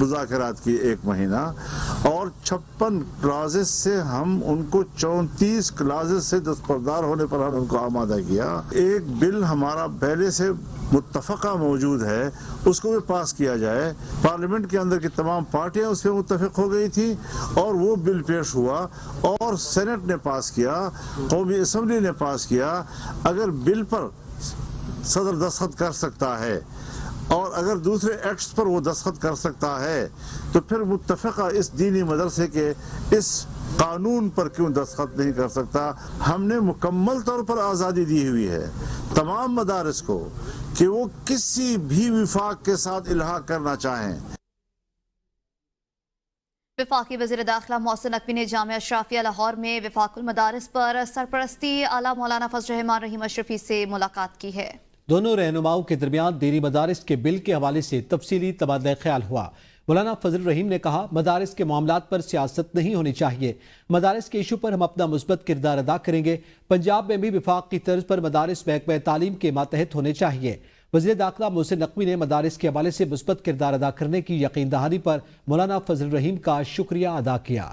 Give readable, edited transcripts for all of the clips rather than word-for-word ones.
مذاکرات کی 1 مہینہ اور 56 کلازز سے ہم ان کو 34 کلازز سے دستبردار ہونے پر ہم ان کو آمادہ کیا. ایک بل ہمارا پہلے سے متفقہ موجود ہے، اس کو بھی پاس کیا جائے. پارلیمنٹ کے اندر کی تمام پارٹیاں اس پہ متفق ہو گئی تھی اور وہ بل پیش ہوا اور سینٹ نے پاس کیا، قومی اسمبلی نے پاس کیا. اگر بل پر صدر دستخط کر سکتا ہے اور اگر دوسرے ایکٹس پر وہ دستخط کر سکتا ہے تو پھر متفقہ اس دینی مدرسے کے اس قانون پر کیوں دستخط نہیں کر سکتا؟ ہم نے مکمل طور پر آزادی دی ہوئی ہے تمام مدارس کو کہ وہ کسی بھی وفاق کے ساتھ الحاق کرنا چاہیں. وفاقی وزیر داخلہ محسن نقوی نے جامعہ اشرافیہ لاہور میں وفاق المدارس پر سرپرستی اعلیٰ مولانا فضل الرحمان رحیم اشرفی سے ملاقات کی ہے. دونوں رہنماؤں کے درمیان دینی مدارس کے بل کے حوالے سے تفصیلی تبادلہ خیال ہوا. مولانا فضل الرحیم نے کہا مدارس کے معاملات پر سیاست نہیں ہونی چاہیے، مدارس کے ایشو پر ہم اپنا مثبت کردار ادا کریں گے. پنجاب میں بھی وفاق کی طرز پر مدارس محکمہ تعلیم کے ماتحت ہونے چاہیے. وزیر داخلہ محسن نقوی نے مدارس کے حوالے سے مثبت کردار ادا کرنے کی یقین دہانی پر مولانا فضل الرحیم کا شکریہ ادا کیا.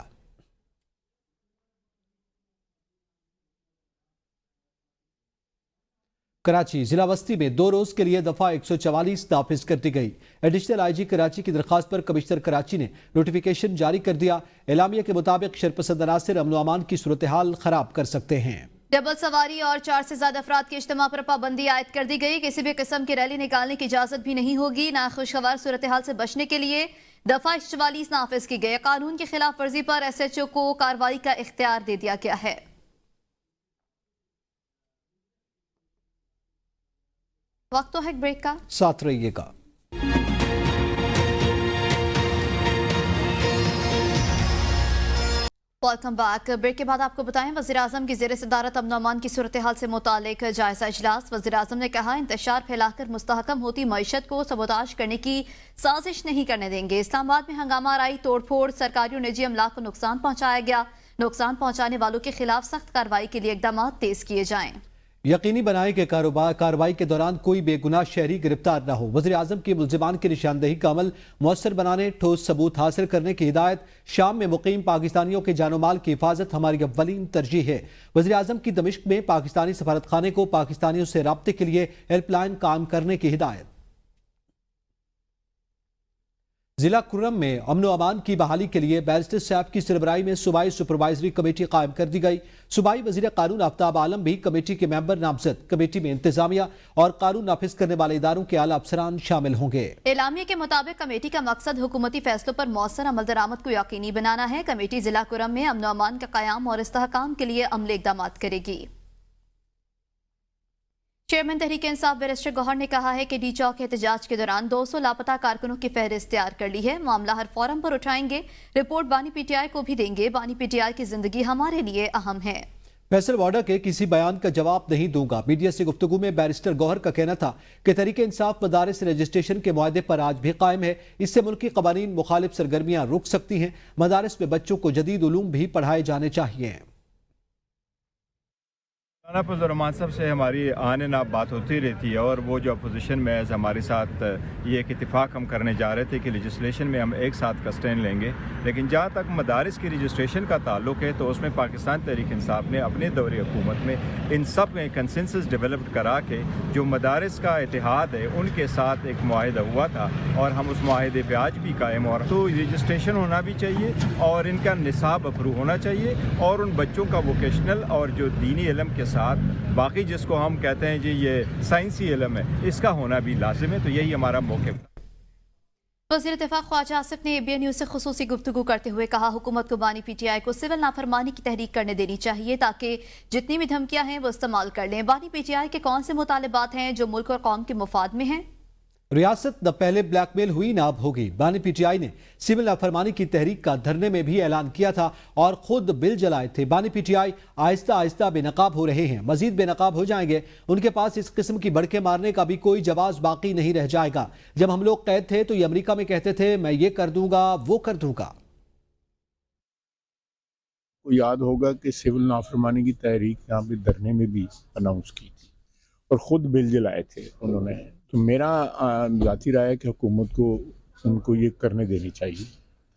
کراچی ضلع وسطی میں 2 روز کے لیے دفعہ 144 نافذ کر دی گئی. ایڈیشنل آئی جی کراچی کی درخواست پر کمشنر کراچی نے نوٹیفیکیشن جاری کر دیا. اعلامیہ کے مطابق شرپسند عناصر امن و امان کی صورتحال خراب کر سکتے ہیں. ڈبل سواری اور 4 سے زیادہ افراد کے اجتماع پر پابندی عائد کر دی گئی. کسی بھی قسم کی ریلی نکالنے کی اجازت بھی نہیں ہوگی. ناخوشگوار صورتحال سے بچنے کے لیے دفعہ 144 نافذ کی گئی. قانون کی خلاف ورزی پر ایس ایچ او کو کارروائی کا اختیار دے دیا گیا ہے. وقت تو ہے ایک بریک کا، ساتھ رہیے گا. Welcome back. بریک کے بعد آپ کو بتائیں وزیر اعظم کی زیر صدارت امن و امان کی صورتحال سے متعلق جائزہ اجلاس. وزیر اعظم نے کہا انتشار پھیلا کر مستحکم ہوتی معیشت کو سبوتاژ کرنے کی سازش نہیں کرنے دیں گے. اسلام آباد میں ہنگامہ آرائی توڑ پھوڑ، سرکاری اور نجی املاک کو نقصان پہنچایا گیا. نقصان پہنچانے والوں کے خلاف سخت کارروائی کے لیے اقدامات تیز کیے جائیں. یقینی بنائیں کہ کارروائی کے دوران کوئی بے گناہ شہری گرفتار نہ ہو. وزیر اعظم کی ملزمان کی نشاندہی کا عمل مؤثر بنانے، ٹھوس ثبوت حاصل کرنے کی ہدایت. شام میں مقیم پاکستانیوں کے جان و مال کی حفاظت ہماری اولین ترجیح ہے. وزیر اعظم کی دمشق میں پاکستانی سفارت خانے کو پاکستانیوں سے رابطے کے لیے ہیلپ لائن قائم کرنے کی ہدایت. ضلع کرم میں امن و امان کی بحالی کے لیے بیرسٹر صاحب کی سربراہی میں صوبائی سپروائزری کمیٹی قائم کر دی گئی. صوبائی وزیر قانون آفتاب عالم بھی کمیٹی کے ممبر نامزد. کمیٹی میں انتظامیہ اور قانون نافذ کرنے والے اداروں کے اعلیٰ افسران شامل ہوں گے. اعلامیہ کے مطابق کمیٹی کا مقصد حکومتی فیصلوں پر مؤثر عمل درآمد کو یقینی بنانا ہے. کمیٹی ضلع کرم میں امن و امان کا قیام اور استحکام کے لیے عملی اقدامات کرے گی. چیئرمین تحریک انصاف بیرسٹر گوہر نے کہا ہے کہ ڈی چوک احتجاج کے دوران 200 لاپتہ کارکنوں کی فہرست تیار کر لی ہے. معاملہ ہر فورم پر اٹھائیں گے. رپورٹ بانی پی ٹی آئی کو بھی دیں گے. بانی پی ٹی آئی کی زندگی ہمارے لیے اہم ہے. فیصل وارڈا کے کسی بیان کا جواب نہیں دوں گا. میڈیا سے گفتگو میں بیرسٹر گوہر کا کہنا تھا کہ تحریک انصاف مدارس رجسٹریشن کے معاہدے پر آج بھی قائم ہے. اس سے ملکی قوانین مخالف سرگرمیاں رک سکتی ہیں. مدارس میں بچوں کو جدید علوم بھی پڑھائے جانے چاہیے. مولانا فضل الرحمان صاحب سے ہماری آنے نہ بات ہوتی رہتی ہے اور وہ جو اپوزیشن میں ہمارے ساتھ یہ ایک اتفاق ہم کرنے جا رہے تھے کہ رجسٹریشن میں ہم ایک ساتھ کا اسٹینڈ لیں گے. لیکن جہاں تک مدارس کی رجسٹریشن کا تعلق ہے تو اس میں پاکستان تحریک انصاف نے اپنے دور حکومت میں ان سب میں کنسنسس ڈیولپڈ کرا کے جو مدارس کا اتحاد ہے ان کے ساتھ ایک معاہدہ ہوا تھا اور ہم اس معاہدے پہ آج بھی قائم. اور تو رجسٹریشن ہونا بھی چاہیے اور ان کا نصاب اپروو ہونا چاہیے اور ان بچوں کا ووکیشنل اور جو دینی علم کے ساتھ باقی جس کو ہم کہتے ہیں جی یہ سائنسی علم ہے اس کا ہونا بھی لازم ہے. تو یہی ہمارا موقف. وزیر اتفاق خواجہ آصف نے ABN نیوز سے خصوصی گفتگو کرتے ہوئے کہا حکومت کو بانی پی ٹی آئی کو سول نافرمانی کی تحریک کرنے دینی چاہیے تاکہ جتنی بھی دھمکیاں ہیں وہ استعمال کر لیں. بانی پی ٹی آئی کے کون سے مطالبات ہیں جو ملک اور قوم کے مفاد میں ہیں؟ ریاست نہ پہلے بلیک میل ہوئی نہ اب ہوگی. بانی پی ٹی آئی نے سول نافرمانی کی تحریک کا دھرنے میں بھی اعلان کیا تھا اور خود بل جلائے تھے. بانی پی ٹی آئی آہستہ آہستہ بے نقاب ہو رہے ہیں. مزید بے نقاب ہو جائیں گے. ان کے پاس اس قسم کی بڑکے مارنے کا بھی کوئی جواز باقی نہیں رہ جائے گا. جب ہم لوگ قید تھے تو یہ امریکہ میں کہتے تھے میں یہ کر دوں گا وہ کر دوں گا. یاد ہوگا کہ سول نافرمانی کی تحریک یہاں پہ دھرنے میں بھی اناؤنس کی تھی اور خود بل جلائے تھے انہوں نے تو میرا ذاتی رائے ہے کہ حکومت کو ان کو یہ کرنے دینی چاہیے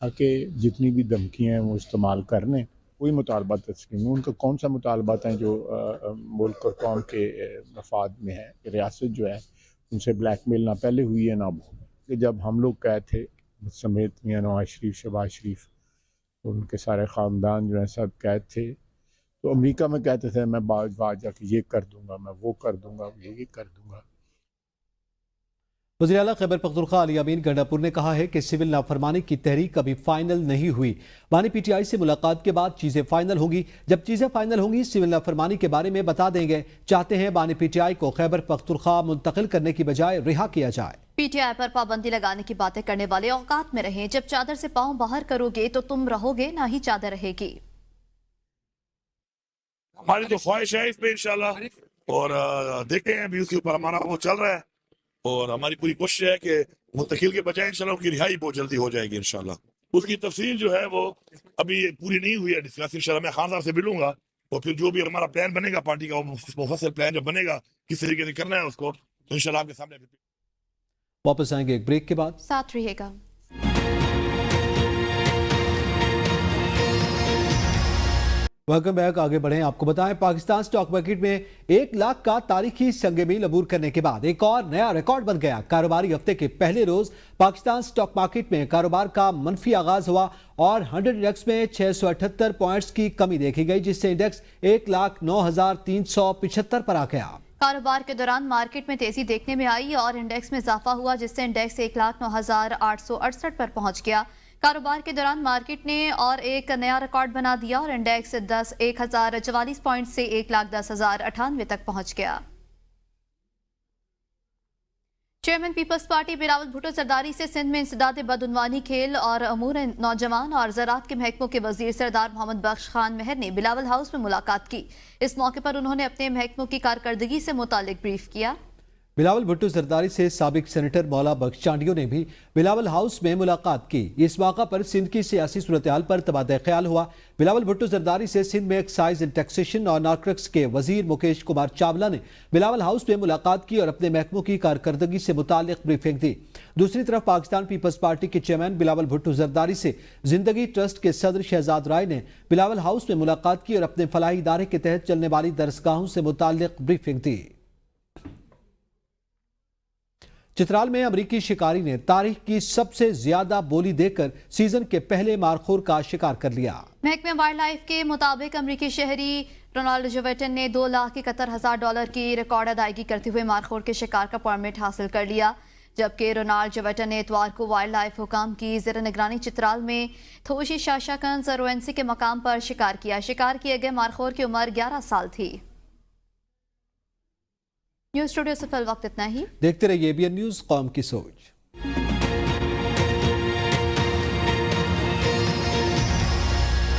تاکہ جتنی بھی دھمکیاں ہیں وہ استعمال کر لیں. کوئی مطالبات تسلیم ان کا کون سا مطالبات ہیں جو ملک اور قوم کے مفاد میں ہے. ریاست جو ہے ان سے بلیک میل نہ پہلے ہوئی ہے نہ اب ہو. کہ جب ہم لوگ قید تھے سمیت میاں نواز شریف شہباز شریف اور ان کے سارے خاندان جو ہیں سب قید تھے تو امریکہ میں کہتے تھے میں بعد جا کے یہ کر دوں گا میں وہ کر دوں گا یہ کر دوں گا. وزیر اعلیٰ خیبر پختونخوا علی امین گنڈاپور نے کہا ہے کہ سول نافرمانی کی تحریک ابھی فائنل نہیں ہوئی. بانی پی ٹی آئی سے ملاقات کے بعد چیزیں فائنل ہوں گی. جب چیزیں فائنل ہوں گی سول نافرمانی کے بارے میں بتا دیں گے. چاہتے ہیں بانی پی ٹی آئی کو خیبر پختونخوا منتقل کرنے کی بجائے رہا کیا جائے. پی ٹی آئی پر پابندی لگانے کی باتیں کرنے والے اوقات میں رہیں. جب چادر سے پاؤں باہر کرو گے تو تم رہو گے نہ ہی چادر رہے گی. ہماری تو خواہش ہے اس پہ انشاءاللہ اور دیکھتے ہیں ابھی اس کے اوپر ہمارا وہ چل رہا ہے اور ہماری پوری کوشش ہے کہ منتقل کے بجائے انشاءاللہ ان کی رہائی بہت جلدی ہو جائے گی انشاءاللہ. اس کی تفصیل جو ہے وہ ابھی پوری نہیں ہوئی ہے ڈسکس. انشاءاللہ میں خان صاحب سے ملوں گا اور پھر جو بھی ہمارا پلان بنے گا پارٹی کا مفصل پلان جب بنے گا کس طریقے سے کرنا ہے اس کو تو انشاءاللہ آپ کے سامنے. واپس آئیں گے ایک بریک کے بعد. ساتھ رہیے گا. Welcome back. آگے بڑھیں. آپ کو بتائیں پاکستان سٹاک مارکیٹ میں 1 لاکھ کا تاریخی سنگ میل عبور کرنے کے بعد ایک اور نیا ریکارڈ بن گیا. کاروباری ہفتے کے پہلے روز پاکستان سٹاک مارکیٹ میں کاروبار کا منفی آغاز ہوا اور 100 انڈیکس میں 678 پوائنٹس کی کمی دیکھی گئی جس سے انڈیکس 1,09,375 پر آ گیا. کاروبار کے دوران مارکیٹ میں تیزی دیکھنے میں آئی اور انڈیکس میں اضافہ ہوا جس سے انڈیکس 1,09,868 پر پہنچ گیا. کاروبار کے دوران مارکیٹ نے اور ایک نیا ریکارڈ بنا دیا اور انڈیکس 1,044 پوائنٹ سے 1,10,098 تک پہنچ گیا. چیئرمین پیپلز پارٹی بلاول بھٹو زرداری سے سندھ میں انسداد بدعنوانی کھیل اور امور نوجوان اور زراعت کے محکموں کے وزیر سردار محمد بخش خان مہر نے بلاول ہاؤس میں ملاقات کی. اس موقع پر انہوں نے اپنے محکموں کی کارکردگی سے متعلق بریف کیا. بلاول بھٹو زرداری سے سابق سینیٹر مولا بخش چانڈیو نے بھی بلاول ہاؤس میں ملاقات کی. اس موقع پر سندھ کی سیاسی صورتحال پر تبادلہ خیال ہوا. بلاول بھٹو زرداری سے سندھ میں ایکسائز اینڈ ٹیکسیشن اور نارکوٹکس کے وزیر مکیش کمار چاولہ نے بلاول ہاؤس میں ملاقات کی اور اپنے محکموں کی کارکردگی سے متعلق بریفنگ دی. دوسری طرف پاکستان پیپلز پارٹی کے چیئرمین بلاول بھٹو زرداری سے زندگی ٹرسٹ کے صدر شہزاد رائے نے بلاول ہاؤس میں ملاقات کی اور اپنے فلاحی ادارے کے تحت چلنے والی درسگاہوں سے متعلق بریفنگ دی. چترال میں امریکی شکاری نے تاریخ کی سب سے زیادہ بولی دے کر سیزن کے پہلے مارخور کا شکار کر لیا. محکمہ وائلڈ لائف کے مطابق امریکی شہری رونالڈ جویٹن نے $2,71,000 کی ریکارڈ ادائیگی کرتے ہوئے مارخور کے شکار کا پرمٹ حاصل کر لیا. جبکہ رونالڈ جویٹن نے اتوار کو وائلڈ لائف حکام کی زیر نگرانی چترال میں تھوشی شاشا کنز روینسی کے مقام پر شکار کیا. شکار کیے گئے مارخور کی عمر 11 سال تھی. نیوز اسٹوڈیو سے فی الوقت اتنا ہی. دیکھتے رہیے ABN نیوز، قوم کی سوچ.